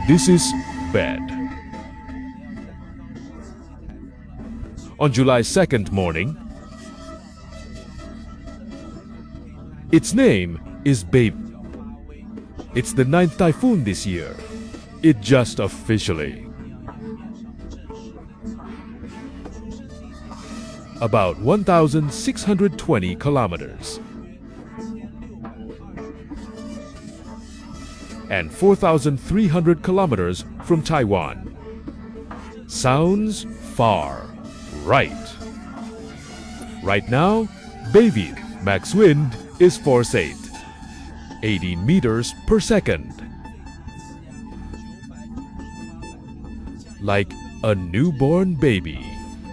this is bad. On July 2nd morning, its name is Bavi. It's the 9th typhoon this year. It just officially. About 1,620 kilometers. And 4,300 kilometers from Taiwan. Sounds far, right? Right now, Bavi max wind is force 8, 18 meters per second. Like a newborn baby,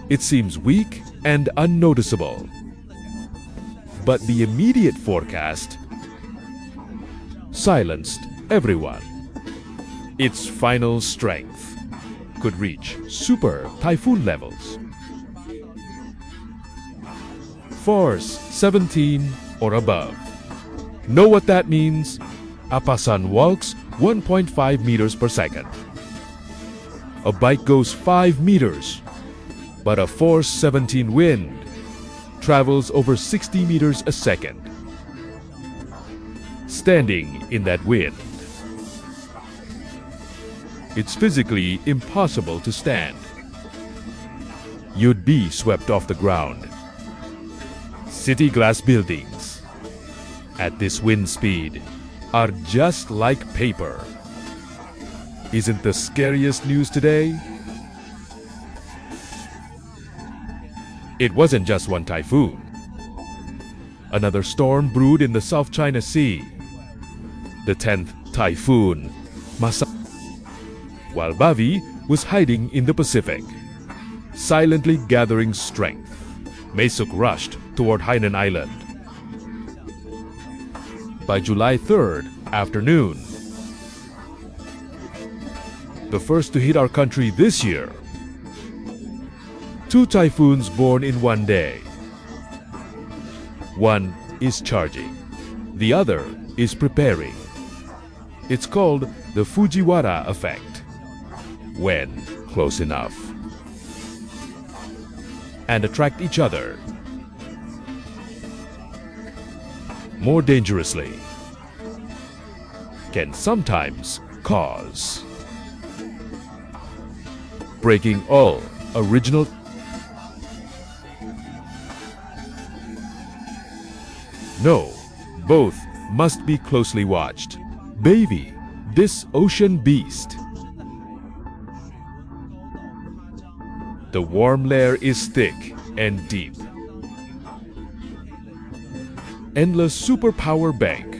it seems weak and unnoticeable. But the immediate forecast silenced everyone. Its final strength could reach super typhoon levels. Force 17 or above. Know what that means? A pasan walks 1.5 meters per second. A bike goes 5 meters, but a force 17 wind travels over 60 meters a second. Standing in that wind, it's physically impossible to stand. You'd be swept off the ground. City glass buildings at this wind speed are just like paper. Isn't the scariest news today? It wasn't just one typhoon. Another storm brewed in the South China Sea. The 10th typhoon, Maysak. While Bavi was hiding in the Pacific, silently gathering strength, Maysak rushed toward Hainan Island. By July 3rd afternoon, the first to hit our country this year, 2 typhoons born in one day. One is charging, the other is preparing. It's called the Fujiwhara effect, when close enough, and attract each other. More dangerously, can sometimes cause breaking all original. No, both must be closely watched. Bavi, this ocean beast. The warm layer is thick and deep. Endless superpower bank.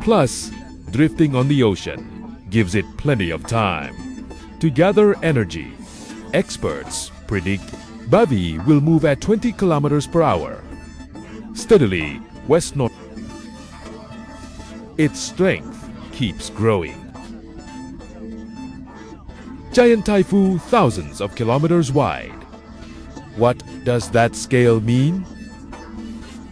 Plus, drifting on the ocean gives it plenty of time to gather energy. Experts predict Bavi will move at 20 kilometers per hour, steadily west-north. Its strength keeps growing. Giant typhoon thousands of kilometers wide. What does that scale mean?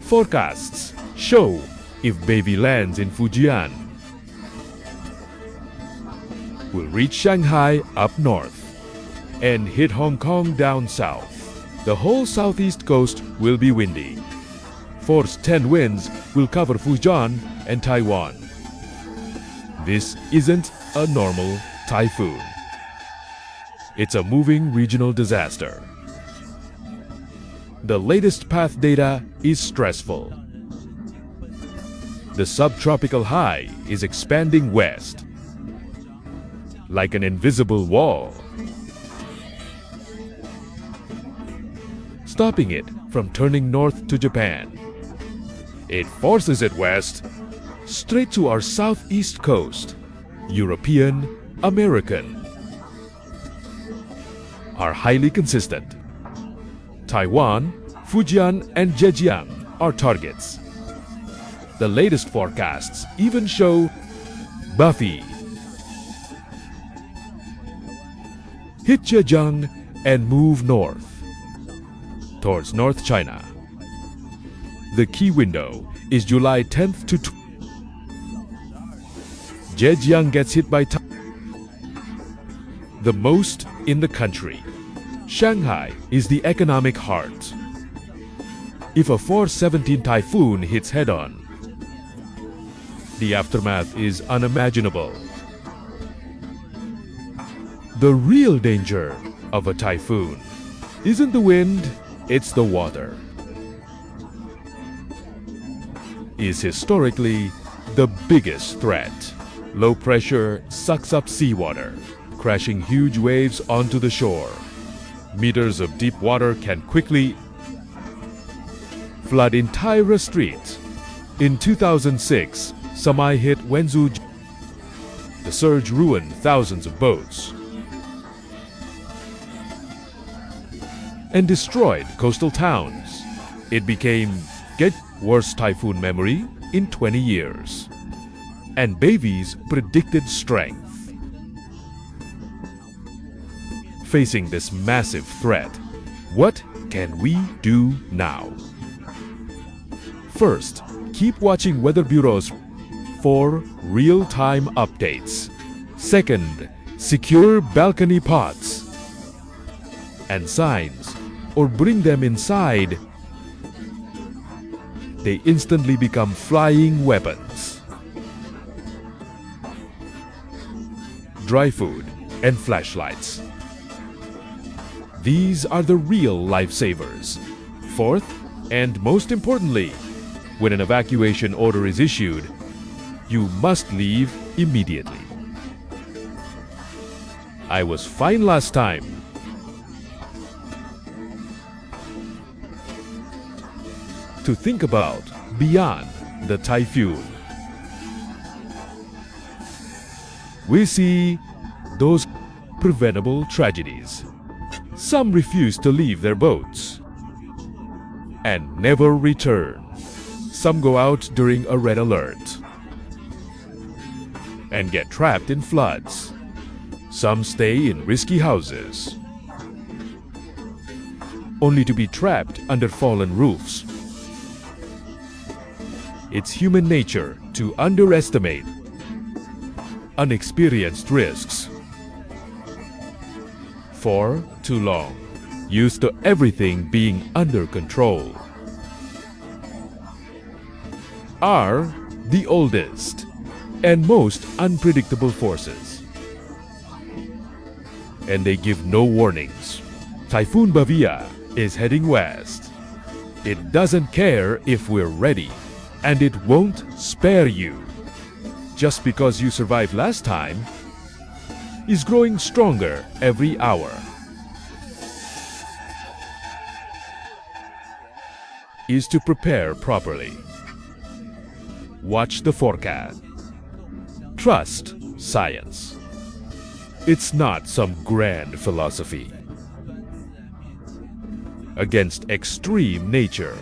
Forecasts show if Bavi lands in Fujian, will reach Shanghai up north and hit Hong Kong down south. The whole southeast coast will be windy. Force 10 winds will cover Fujian and Taiwan. This isn't a normal typhoon. It's a moving regional disaster. The latest path data is stressful. The subtropical high is expanding west, like an invisible wall, stopping it from turning north to Japan. It forces it west, straight to our southeast coast. European, American are highly consistent. Taiwan, Fujian, and Zhejiang are targets. The latest forecasts even show Bavi hit Zhejiang and move north towards North China. The key window is July 10th to 20th. Zhejiang gets hit by the most in the country. Shanghai is the economic heart. If a 417 typhoon hits head-on, the aftermath is unimaginable. The real danger of a typhoon isn't the wind, it's the water. Is historically the biggest threat. Low pressure sucks up seawater, crashing huge waves onto the shore. Meters of deep water can quickly flood entire streets. In 2006, Samai hit Wenzhou. The surge ruined thousands of boats and destroyed coastal towns. It became get worst typhoon memory in 20 years. And Bavi's predicted strength. Facing this massive threat, what can we do now? First, keep watching weather bureaus for real-time updates. Second, secure balcony pots and signs, or bring them inside. They instantly become flying weapons. Dry food and flashlights. These are the real lifesavers. Fourth, and most importantly, when an evacuation order is issued, you must leave immediately. I was fine last time. To think about beyond the typhoon. We see those preventable tragedies. Some refuse to leave their boats and never return. Some go out during a red alert and get trapped in floods. Some stay in risky houses, only to be trapped under fallen roofs. It's human nature to underestimate unexperienced risks. For too long, used to everything being under control. Are the oldest and most unpredictable forces. And they give no warnings. Typhoon Bavi is heading west. It doesn't care if we're ready, and it won't spare you. Just because you survived last time, is growing stronger every hour. Is to prepare properly. Watch the forecast. Trust science. It's not some grand philosophy. Against extreme nature.